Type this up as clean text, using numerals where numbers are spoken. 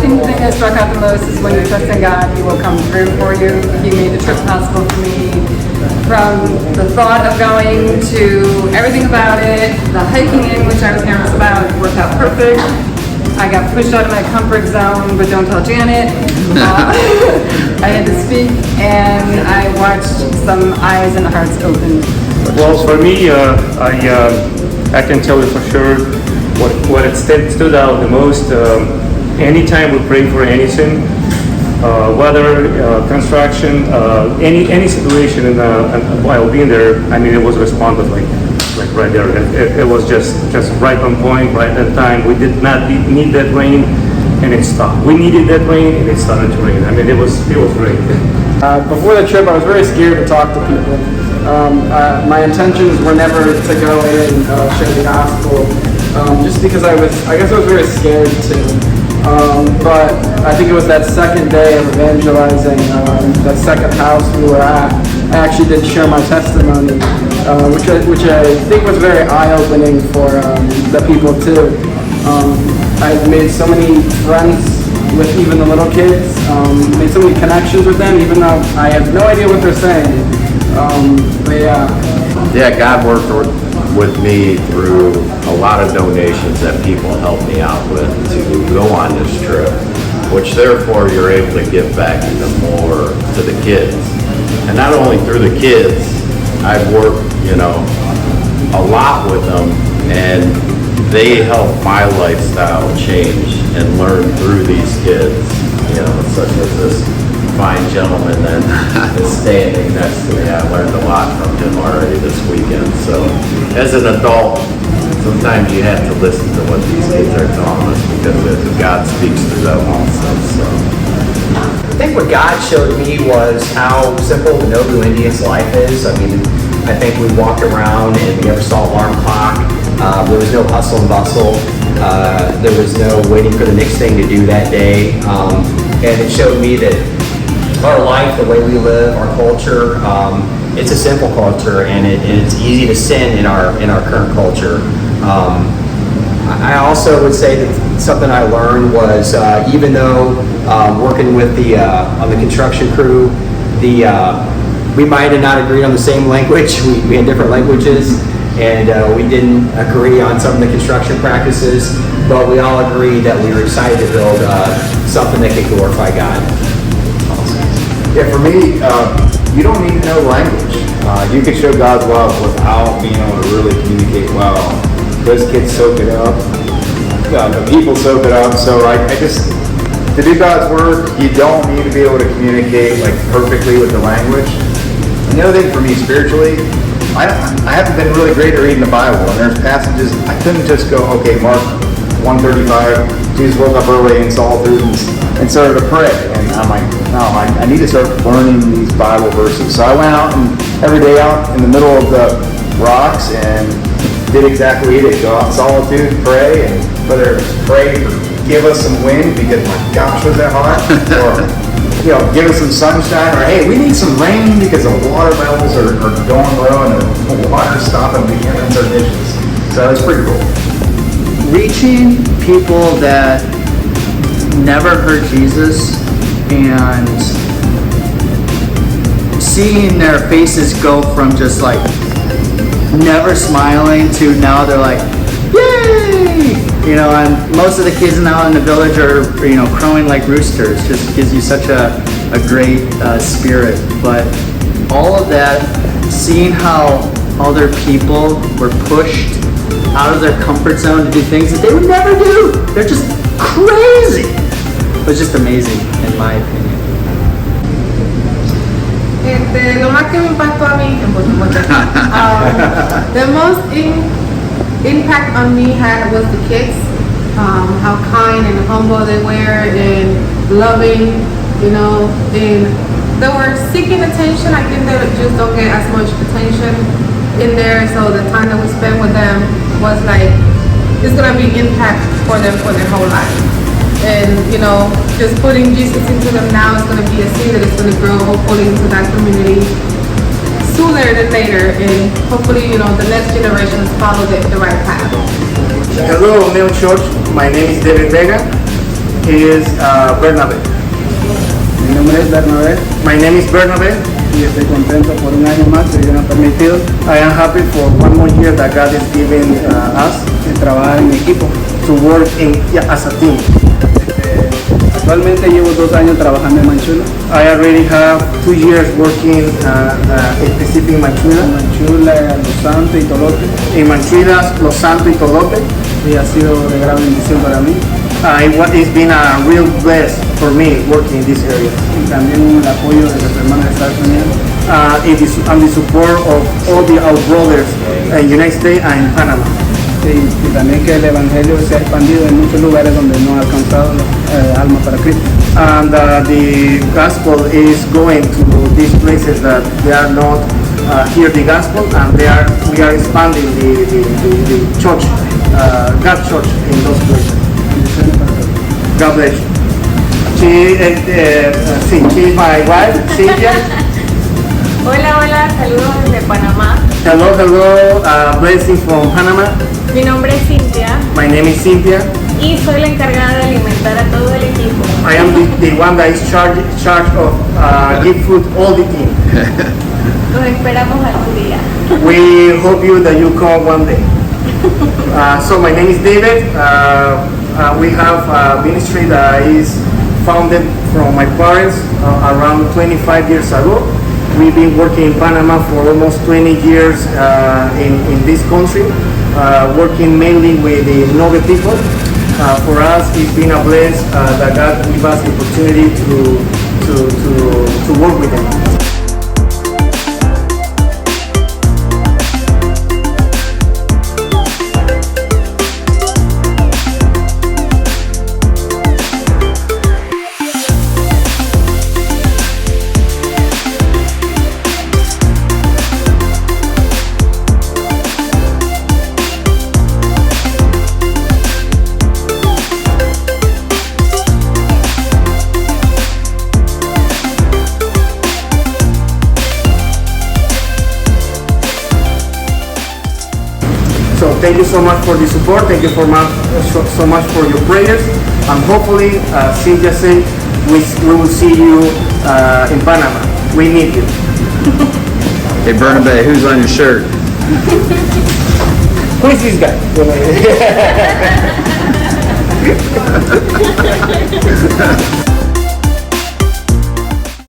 think the thing that struck out the most is when you trust in God, He will come through for you. He made the trip possible for me. From the thought of going to everything about it, the hiking in, which I was nervous about, worked out perfect. I got pushed out of my comfort zone, but don't tell Janet. I had to speak, and I watched some eyes and hearts open. Well, for me, I can tell you for sure what it stood out the most. Anytime we pray for anything, weather, construction, any situation, and while being there, I mean, it was responded like right there. It was just right on point, right at time. We did not need that rain, and it stopped. We needed that rain, and it started to rain. I mean, it was great. Before the trip, I was very scared to talk to people. My intentions were never to go in and share the gospel, just because I guess I was very scared to. But I think it was that second day of evangelizing, that second house we were at, I actually did share my testimony, which I think was very eye-opening for the people too. I've made so many friends with even the little kids, made so many connections with them, even though I have no idea what they're saying. But yeah. Yeah, God worked with me through a lot of donations that people helped me out with to go on this trip, which therefore you're able to give back even more to the kids. And not only through the kids, I've worked, a lot with them, and they help my lifestyle change and learn through these kids, such as this fine gentleman that is standing next to me. I learned a lot from him already this weekend. So as an adult, sometimes you have to listen to what these kids are telling us because God speaks through them also. So I think what God showed me was how simple the Nobu Indians' life is. I mean, I think we walked around and we never saw alarm clock. There was no hustle and bustle. There was no waiting for the next thing to do that day. And it showed me that our life, the way we live, our culture, it's a simple culture, and it's easy to sin in our current culture. I also would say that something I learned was even though working with on the construction crew, we might have not agreed on the same language. We had different languages, and we didn't agree on some of the construction practices, but we all agreed that we were excited to build something that could glorify God. Yeah, for me, you don't need to know language. You can show God's love without being able to really communicate well. Those kids soak it up. The people soak it up. So to do God's work, you don't need to be able to communicate perfectly with the language. And the other thing for me spiritually, I haven't been really great at reading the Bible. And there's passages, I couldn't just go, okay, Mark 1:35, Jesus woke up early and saw through and started to pray. And I'm like, no, I need to start learning these Bible verses. So I went out and every day out in the middle of the rocks and did exactly what he did. Go out in solitude, pray, and whether it's pray for give us some wind because my gosh was that hot, or give us some sunshine, or hey, we need some rain because the water levels are going low and the water's stopping, we can't rinse our dishes. So it's pretty cool. Reaching people that never heard Jesus and seeing their faces go from just never smiling to now they're like, yay! And most of the kids now in the village are, crowing like roosters. Just gives you such a great spirit. But all of that, seeing how other people were pushed out of their comfort zone to do things that they would never do. They're just crazy. It was just amazing, in my opinion. Lo más que me impactó a mí, the most impact on me was the kids, how kind and humble they were and loving, and they were seeking attention. I think they just don't get as much attention in there, so the time that we spent with them was it's gonna be impact for them for their whole life. And just putting Jesus into them now is gonna be a seed that is gonna grow hopefully into that community sooner than later, and hopefully the next generations follow the right path. Hello, New Church. My name is David Vega. is Bernabe. Mi nombre es Bernabé My name is Bernabe. y estoy contento por un año más que Dios nos ha permitido I am happy for one more year that God is giving us trabajar en mi equipo. to work as a team. Actualmente llevo 2 años trabajando en Manchula. I already have 2 years working specific in Manchuela, Manchula, Los Santos y Tolote. in Manchuelas, Los Santos y Tolote. Y ha sido de gran bendición para mí. It's been a real bless for me working in this area. Y también el apoyo de los hermanos de Estados Unidos. And the support of all our brothers in United States and in Panama. Y también que el Evangelio se ha expandido en muchos lugares donde no ha alcanzado alma para Cristo. And the gospel is going to these places that they are not hear the gospel, and we are expanding the church, God church in those places. God bless you. She is my wife, Cynthia. Hola, hola, saludos desde Panamá. Hello, blessings from Panama. Mi nombre es Cintia My name is Cynthia. y soy la encargada de alimentar a todo el equipo. I am the one that is charged of give food all the team. Los esperamos algún día. We hope that you come one day. So my name is David. We have a ministry that is founded from my parents around 25 years ago. We've been working in Panama for almost 20 years in this country, working mainly with the Nove people. For us, it's been a bless that God gave us the opportunity to work with them. So thank you so much for the support. Thank you so much for your prayers. And hopefully, Cynthia said, we will see you in Panama. We need you. Hey, Bernabe, who's on your shirt? Who is this guy?